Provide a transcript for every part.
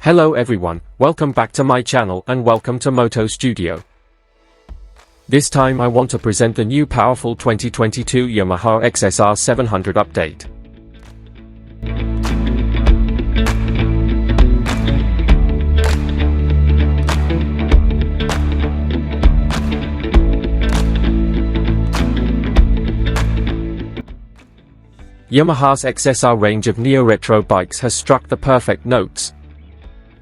Hello everyone, welcome back to my channel and welcome to motostudio. This time I want to present the new powerful 2022 Yamaha XSR700 update. Yamaha's XSR range of neo-retro bikes has struck the perfect notes.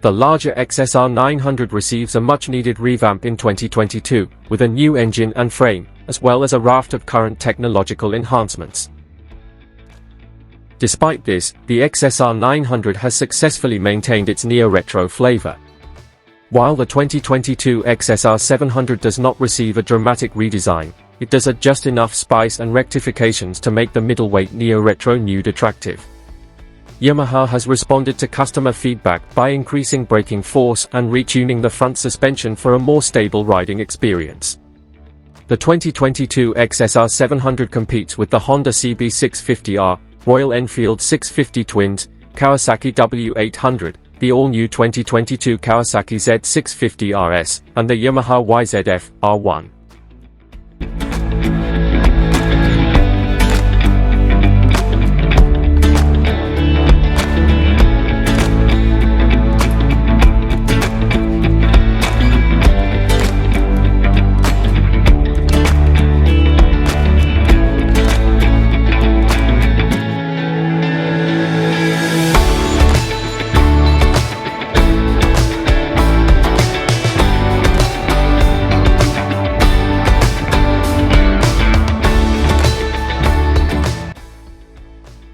The larger XSR900 receives a much-needed revamp in 2022, with a new engine and frame, as well as a raft of current technological enhancements. Despite this, the XSR900 has successfully maintained its neo-retro flavor. While the 2022 XSR700 does not receive a dramatic redesign, it does add just enough spice and rectifications to make the middleweight neo-retro nude attractive. Yamaha has responded to customer feedback by increasing braking force and retuning the front suspension for a more stable riding experience. The 2022 XSR700 competes with the Honda CB650R, Royal Enfield 650 Twins, Kawasaki W800, the all-new 2022 Kawasaki Z650 RS, and the Yamaha YZF R1.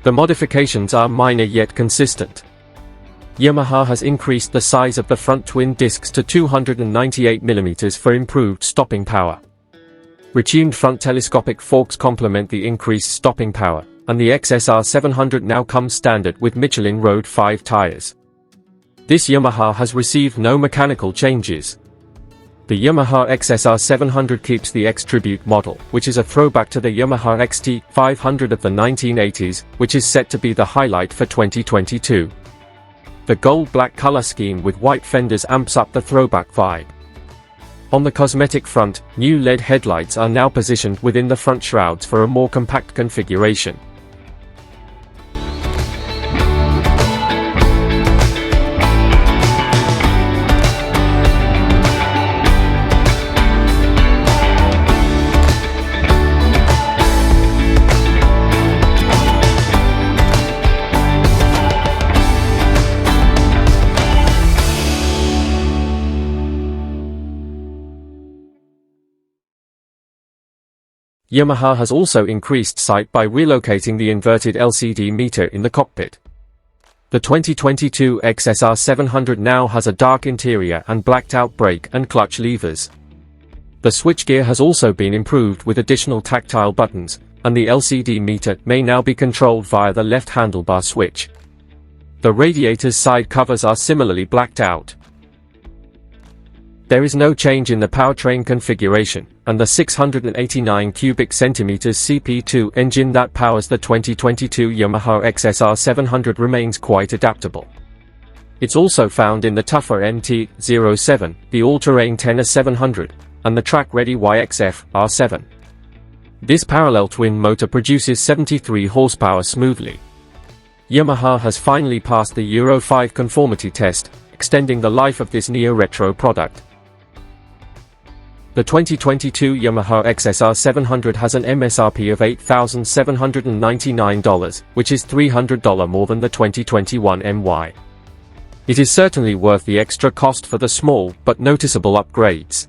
The modifications are minor yet consistent. Yamaha has increased the size of the front twin discs to 298mm for improved stopping power. Retuned front telescopic forks complement the increased stopping power, and the XSR700 now comes standard with Michelin Road 5 tires. This Yamaha has received no mechanical changes. The Yamaha XSR700 keeps the X Tribute model, which is a throwback to the Yamaha XT500 of the 1980s, which is set to be the highlight for 2022. The gold-black color scheme with white fenders amps up the throwback vibe. On the cosmetic front, new LED headlights are now positioned within the front shrouds for a more compact configuration. Yamaha has also increased sight by relocating the inverted LCD meter in the cockpit. The 2022 XSR700 now has a dark interior and blacked-out brake and clutch levers. The switchgear has also been improved with additional tactile buttons, and the LCD meter may now be controlled via the left handlebar switch. The radiator's side covers are similarly blacked out. There is no change in the powertrain configuration, and the 689 cubic centimeters CP2 engine that powers the 2022 Yamaha XSR700 remains quite adaptable. It's also found in the tougher MT-07, the all-terrain Tenor 700, and the track-ready YXF R7. This parallel twin motor produces 73 horsepower smoothly. Yamaha has finally passed the Euro 5 conformity test, extending the life of this neo-retro product. The 2022 Yamaha XSR700 has an MSRP of $8,799, which is $300 more than the 2021 MY. It is certainly worth the extra cost for the small but noticeable upgrades.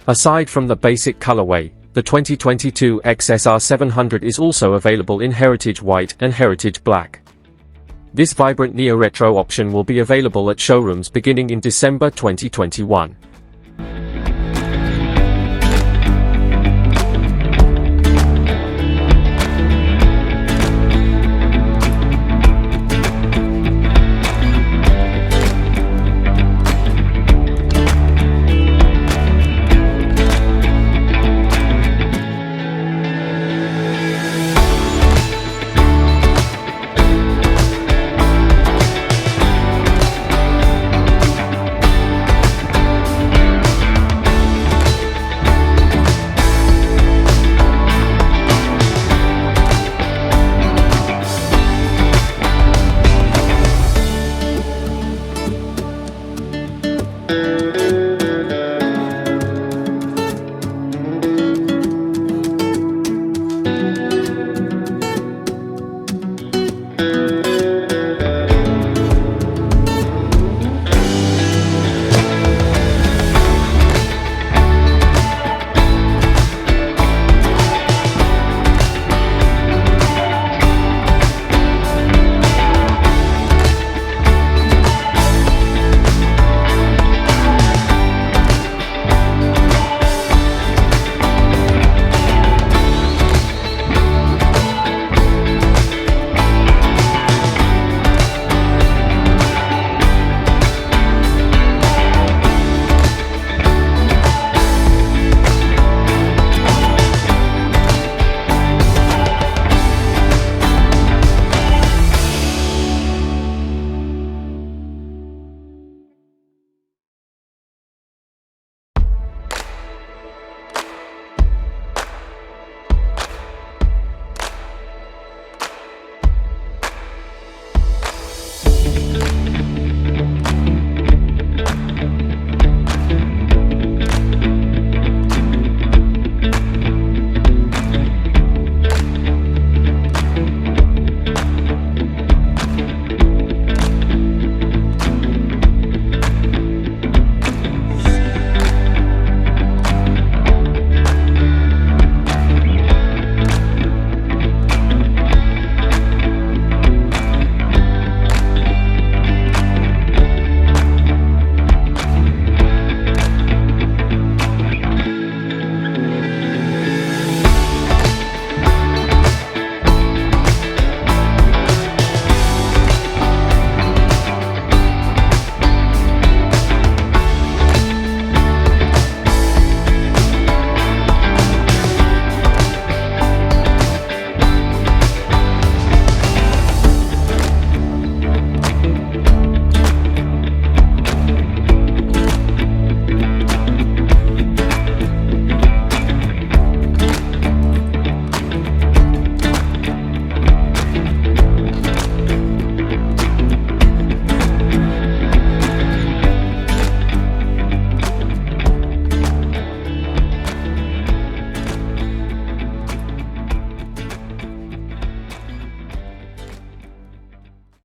Aside from the basic colorway, the 2022 XSR700 is also available in Heritage White and Heritage Black. This vibrant neo-retro option will be available at showrooms beginning in December 2021.